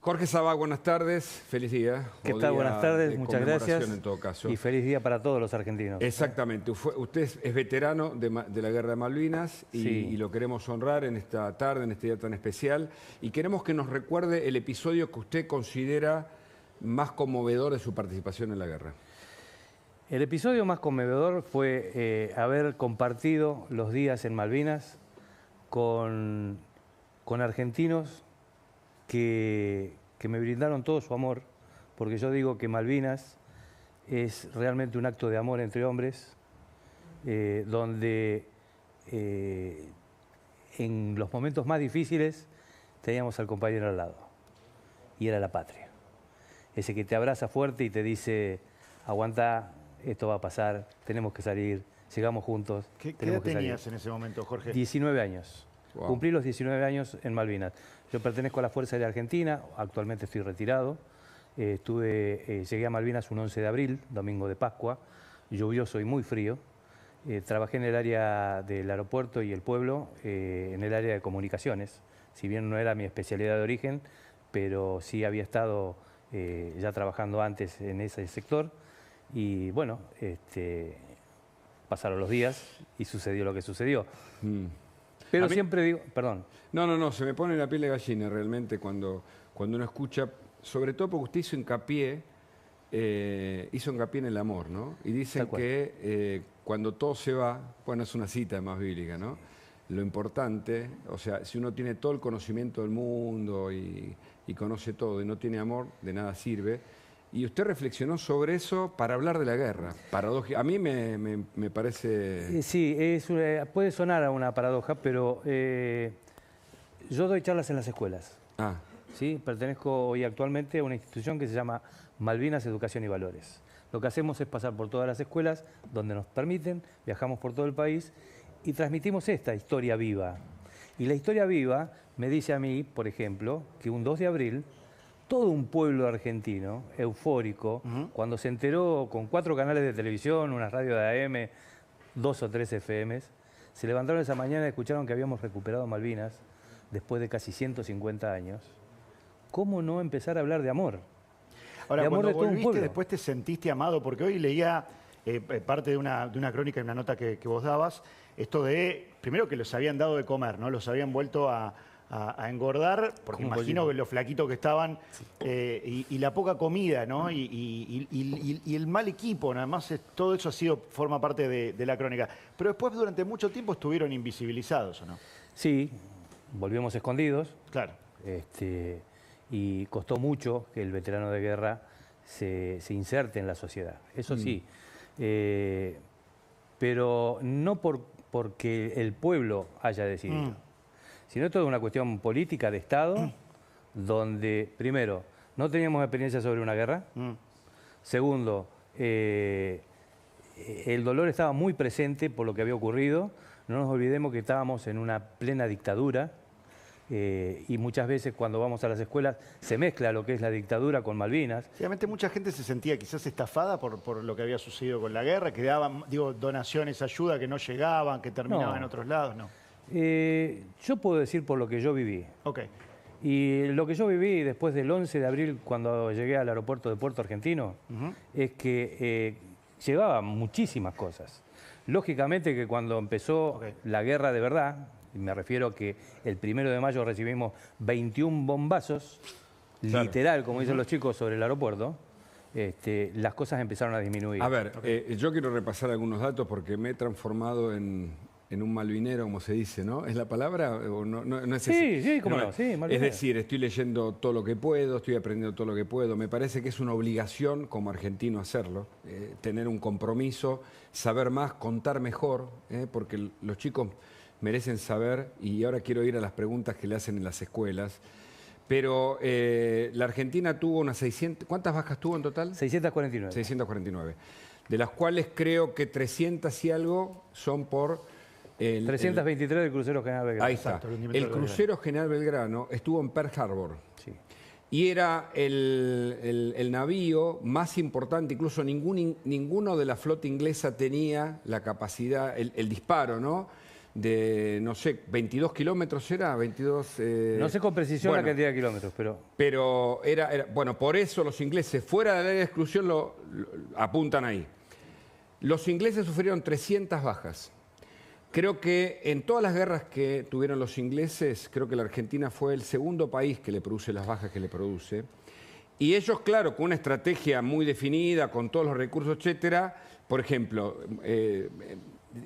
Jorge Sabá, buenas tardes, feliz día. ¿Qué tal? Buenas tardes, muchas gracias. En todo caso. Y feliz día para todos los argentinos. Exactamente, usted es veterano de la Guerra de Malvinas y lo queremos honrar en esta tarde, en este día tan especial. Y queremos que nos recuerde el episodio que usted considera más conmovedor de su participación en la guerra. El episodio más conmovedor fue haber compartido los días en Malvinas con argentinos que me brindaron todo su amor, porque yo digo que Malvinas es realmente un acto de amor entre hombres, donde en los momentos más difíciles teníamos al compañero al lado, y era la patria. Ese que te abraza fuerte y te dice, aguanta, esto va a pasar, tenemos que salir, llegamos juntos. ¿Qué edad tenías en ese momento, Jorge? 19 años. Wow. Cumplí los 19 años en Malvinas. Yo pertenezco a la Fuerza Aérea Argentina, actualmente estoy retirado. Llegué a Malvinas un 11 de abril, domingo de Pascua, lluvioso y muy frío. Trabajé en el área del aeropuerto y el pueblo, en el área de comunicaciones. Si bien no era mi especialidad de origen, pero sí había estado ya trabajando antes en ese sector. Y bueno, pasaron los días y sucedió lo que sucedió. Pero siempre digo, perdón. No, se me pone la piel de gallina realmente cuando uno escucha, sobre todo porque usted hizo hincapié en el amor, ¿no? Y dicen que cuando todo se va, bueno, es una cita más bíblica, ¿no? Lo importante, o sea, si uno tiene todo el conocimiento del mundo y conoce todo y no tiene amor, de nada sirve. Y usted reflexionó sobre eso para hablar de la guerra. Paradójica. A mí me parece... Sí, puede sonar a una paradoja, pero yo doy charlas en las escuelas. ¿Sí? Pertenezco hoy actualmente a una institución que se llama Malvinas Educación y Valores. Lo que hacemos es pasar por todas las escuelas donde nos permiten, viajamos por todo el país y transmitimos esta historia viva. Y la historia viva me dice a mí, por ejemplo, que un 2 de abril... todo un pueblo argentino, eufórico, cuando se enteró con 4 canales de televisión, una radio de AM, 2 o 3 FMs, se levantaron esa mañana y escucharon que habíamos recuperado Malvinas después de casi 150 años. ¿Cómo no empezar a hablar de amor? Ahora, de amor cuando de todo un volviste, pueblo. después te sentiste amado, porque hoy leía parte de una crónica, una nota que vos dabas, esto de, primero que los habían dado de comer, ¿no? Los habían vuelto a engordar, porque imagino que los flaquitos que estaban, y la poca comida, ¿no? Y el mal equipo, nada más todo eso forma parte de la crónica. Pero después, durante mucho tiempo, estuvieron invisibilizados, ¿o no? Sí, volvimos escondidos. Claro. Y costó mucho que el veterano de guerra se inserte en la sociedad, eso sí. Pero no porque el pueblo haya decidido. Sino esto es una cuestión política de Estado, donde, primero, no teníamos experiencia sobre una guerra. Segundo, el dolor estaba muy presente por lo que había ocurrido. No nos olvidemos que estábamos en una plena dictadura y muchas veces cuando vamos a las escuelas se mezcla lo que es la dictadura con Malvinas. Obviamente mucha gente se sentía quizás estafada por lo que había sucedido con la guerra, que daban, donaciones, ayuda que no llegaban, que terminaban en otros lados, ¿no? Yo puedo decir por lo que yo viví. Y lo que yo viví después del 11 de abril, cuando llegué al aeropuerto de Puerto Argentino, es que llevaba muchísimas cosas. Lógicamente que cuando empezó la guerra de verdad, y me refiero a que el 1 de mayo recibimos 21 bombazos, literal, como dicen los chicos, sobre el aeropuerto, las cosas empezaron a disminuir. A ver, yo quiero repasar algunos datos porque me he transformado en un malvinero, como se dice, ¿no? ¿Es la palabra? ¿O no es sí, cómo no. Sí, es decir, estoy leyendo todo lo que puedo, estoy aprendiendo todo lo que puedo. Me parece que es una obligación como argentino hacerlo, tener un compromiso, saber más, contar mejor, porque los chicos merecen saber, y ahora quiero ir a las preguntas que le hacen en las escuelas. Pero la Argentina tuvo unas 600... ¿Cuántas bajas tuvo en total? 649. 649. De las cuales creo que 300 y algo son por... 323 del crucero General Belgrano. Ahí está. El crucero General Belgrano estuvo en Pearl Harbor. Sí. Y era el navío más importante, incluso ninguno de la flota inglesa tenía la capacidad, el disparo, ¿no?, no sé, 22 kilómetros era, 22... no sé con precisión la cantidad de kilómetros, pero... Pero bueno, por eso los ingleses, fuera del área de exclusión, lo apuntan ahí. Los ingleses sufrieron 300 bajas. Creo que en todas las guerras que tuvieron los ingleses, creo que la Argentina fue el segundo país que le produce las bajas que le produce. Y ellos, claro, con una estrategia muy definida, con todos los recursos, etcétera, por ejemplo,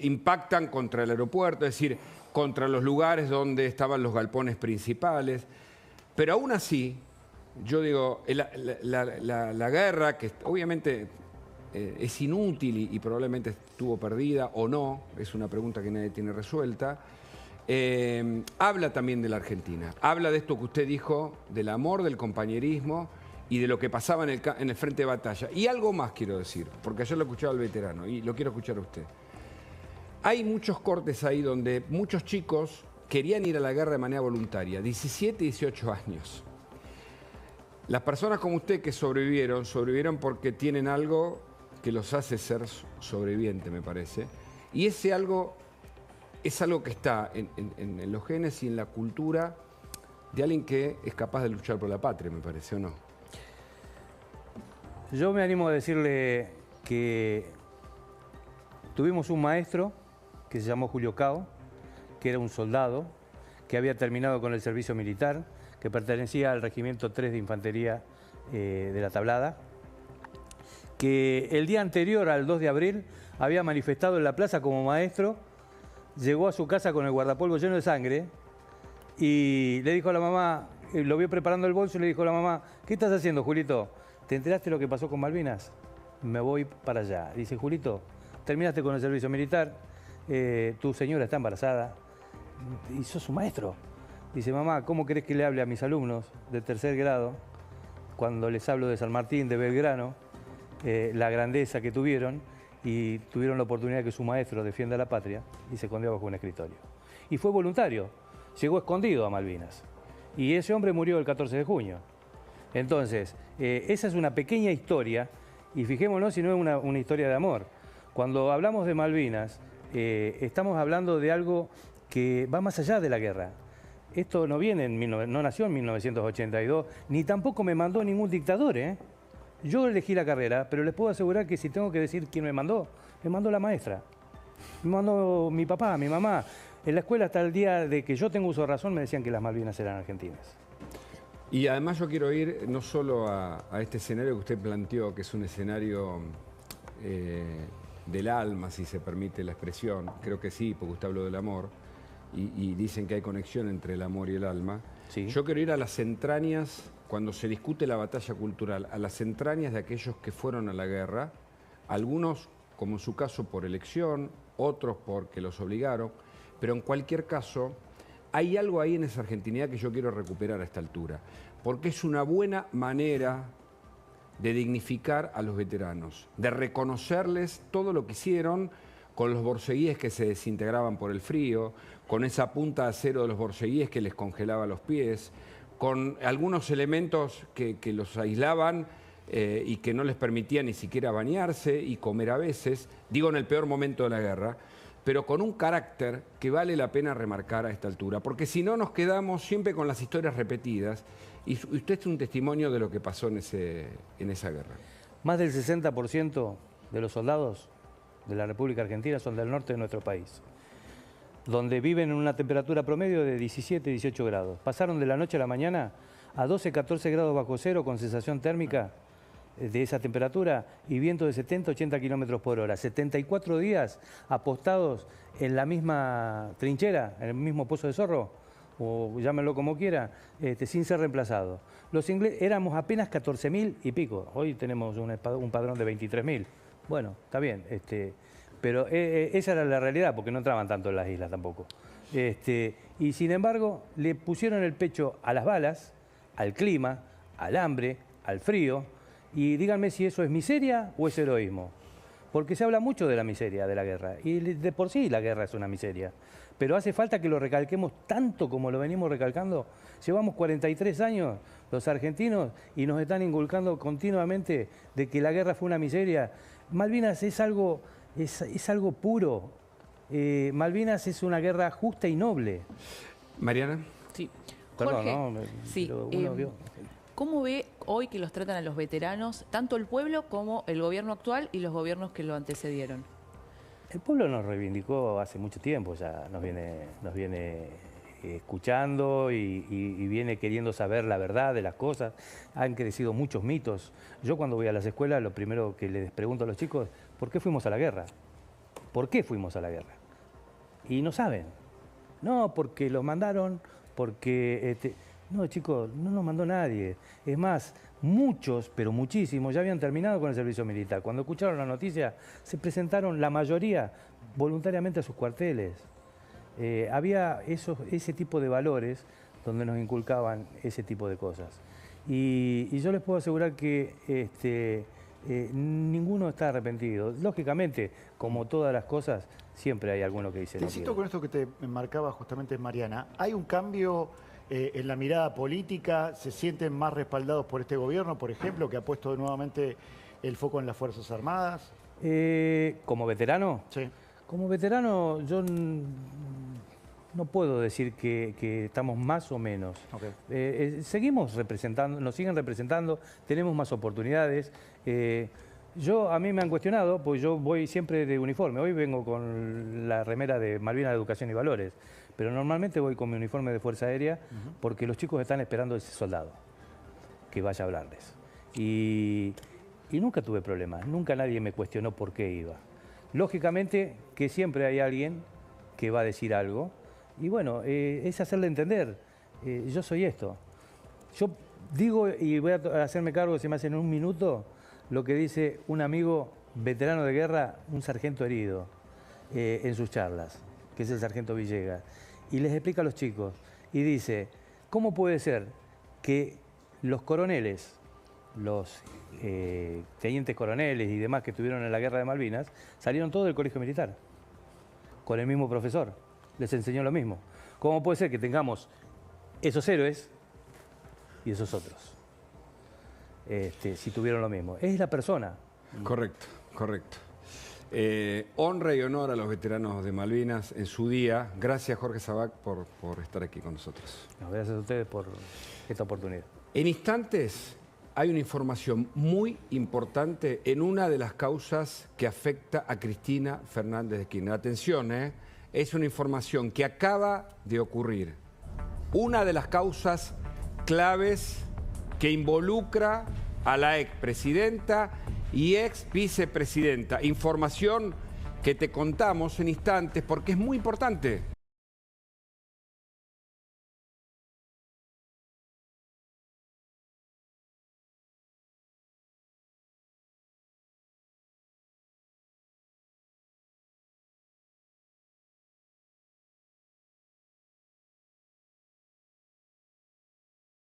impactan contra el aeropuerto, es decir, contra los lugares donde estaban los galpones principales. Pero aún así, yo digo, la guerra, que obviamente es inútil y probablemente estuvo perdida o no, es una pregunta que nadie tiene resuelta, habla también de la Argentina. Habla de esto que usted dijo, del amor, del compañerismo y de lo que pasaba en el frente de batalla. Y algo más quiero decir, porque ayer lo escuchaba al veterano y lo quiero escuchar a usted. Hay muchos cortes ahí donde muchos chicos querían ir a la guerra de manera voluntaria, 17 y 18 años. Las personas como usted que sobrevivieron porque tienen algo que los hace ser sobrevivientes, me parece. Y ese algo es algo que está en los genes y en la cultura de alguien que es capaz de luchar por la patria, me parece, ¿o no? Yo me animo a decirle que tuvimos un maestro que se llamó Julio Cao, que era un soldado, que había terminado con el servicio militar, que pertenecía al Regimiento 3 de Infantería de la Tablada, que el día anterior, al 2 de abril, había manifestado en la plaza como maestro, llegó a su casa con el guardapolvo lleno de sangre y le dijo a la mamá, lo vio preparando el bolso y le dijo a la mamá, ¿qué estás haciendo, Julito? ¿Te enteraste de lo que pasó con Malvinas? Me voy para allá. Dice, Julito, terminaste con el servicio militar, tu señora está embarazada y sos su maestro. Dice, mamá, ¿cómo querés que le hable a mis alumnos de tercer grado cuando les hablo de San Martín, de Belgrano, la grandeza que tuvieron y tuvieron la oportunidad de que su maestro defienda la patria y se escondió bajo un escritorio? Y fue voluntario, llegó escondido a Malvinas. Y ese hombre murió el 14 de junio. Entonces, esa es una pequeña historia y fijémonos si no es una historia de amor. Cuando hablamos de Malvinas, estamos hablando de algo que va más allá de la guerra. Esto no nació en 1982, ni tampoco me mandó ningún dictador, ¿eh? Yo elegí la carrera, pero les puedo asegurar que si tengo que decir quién me mandó la maestra. Me mandó mi papá, mi mamá. En la escuela hasta el día de que yo tengo uso de razón me decían que las Malvinas eran argentinas. Y además yo quiero ir no solo a este escenario que usted planteó, que es un escenario del alma, si se permite la expresión. Creo que sí, porque usted habló del amor. Y dicen que hay conexión entre el amor y el alma. Sí. Yo quiero ir a las entrañas, cuando se discute la batalla cultural, a las entrañas de aquellos que fueron a la guerra, algunos, como en su caso, por elección, otros porque los obligaron, pero en cualquier caso, hay algo ahí en esa argentinidad que yo quiero recuperar a esta altura, porque es una buena manera de dignificar a los veteranos, de reconocerles todo lo que hicieron, con los borceguíes que se desintegraban por el frío, con esa punta de acero de los borceguíes que les congelaba los pies, con algunos elementos que los aislaban y que no les permitían ni siquiera bañarse y comer a veces, digo en el peor momento de la guerra, pero con un carácter que vale la pena remarcar a esta altura, porque si no nos quedamos siempre con las historias repetidas y usted es un testimonio de lo que pasó en esa guerra. Más del 60% de los soldados de la República Argentina son del norte de nuestro país, donde viven en una temperatura promedio de 17, 18 grados. Pasaron de la noche a la mañana a 12, 14 grados bajo cero con sensación térmica de esa temperatura y viento de 70, 80 kilómetros por hora. 74 días apostados en la misma trinchera, en el mismo pozo de zorro, o llámenlo como quiera, sin ser reemplazados. Los ingleses éramos apenas 14.000 y pico. Hoy tenemos un padrón de 23.000. Bueno, está bien, pero esa era la realidad, porque no entraban tanto en las islas tampoco. Y sin embargo, le pusieron el pecho a las balas, al clima, al hambre, al frío, y díganme si eso es miseria o es heroísmo. Porque se habla mucho de la miseria de la guerra, y de por sí la guerra es una miseria. Pero hace falta que lo recalquemos tanto como lo venimos recalcando. Llevamos 43 años los argentinos y nos están inculcando continuamente de que la guerra fue una miseria. Malvinas es algo puro, Malvinas es una guerra justa y noble. Mariana. Sí. Perdón, Jorge, ¿no? sí, Uno vio. ¿Cómo ve hoy que los tratan a los veteranos, tanto el pueblo como el gobierno actual y los gobiernos que lo antecedieron? El pueblo nos reivindicó hace mucho tiempo, ya nos viene escuchando y viene queriendo saber la verdad de las cosas. Han crecido muchos mitos. Yo cuando voy a las escuelas, lo primero que les pregunto a los chicos, ¿por qué fuimos a la guerra? ¿Por qué fuimos a la guerra? Y no saben. No, porque los mandaron, porque... No, chicos, no nos mandó nadie. Es más, muchos, pero muchísimos, ya habían terminado con el servicio militar. Cuando escucharon la noticia, se presentaron la mayoría voluntariamente a sus cuarteles. Había ese tipo de valores donde nos inculcaban ese tipo de cosas. Y yo les puedo asegurar que ninguno está arrepentido. Lógicamente, como todas las cosas, siempre hay alguno que dice... Te cito con esto que te marcaba justamente Mariana. ¿Hay un cambio en la mirada política? ¿Se sienten más respaldados por este gobierno, por ejemplo, que ha puesto nuevamente el foco en las Fuerzas Armadas? ¿Como veterano? Sí. Como veterano, yo no puedo decir que estamos más o menos. Okay. Seguimos representando, nos siguen representando, tenemos más oportunidades. A mí me han cuestionado, pues yo voy siempre de uniforme. Hoy vengo con la remera de Malvinas de Educación y Valores, pero normalmente voy con mi uniforme de Fuerza Aérea porque los chicos están esperando a ese soldado que vaya a hablarles. Y nunca tuve problemas, nunca nadie me cuestionó por qué iba. Lógicamente que siempre hay alguien que va a decir algo y bueno, es hacerle entender, yo soy esto. Yo digo y voy a hacerme cargo, si me hacen un minuto, lo que dice un amigo veterano de guerra, un sargento herido, en sus charlas, que es el sargento Villegas, y les explica a los chicos, y dice, ¿cómo puede ser que los coroneles, los tenientes coroneles y demás que estuvieron en la guerra de Malvinas, salieron todos del colegio militar, con el mismo profesor, les enseñó lo mismo? ¿Cómo puede ser que tengamos esos héroes y esos otros? Si tuvieron lo mismo. Es la persona. Correcto, correcto. Honra y honor a los veteranos de Malvinas en su día. Gracias, Jorge Sabac, por estar aquí con nosotros. Gracias a ustedes por esta oportunidad. En instantes hay una información muy importante en una de las causas que afecta a Cristina Fernández de Kirchner. Atención, es una información que acaba de ocurrir. Una de las causas claves que involucra a la expresidenta y ex vicepresidenta. Información que te contamos en instantes porque es muy importante.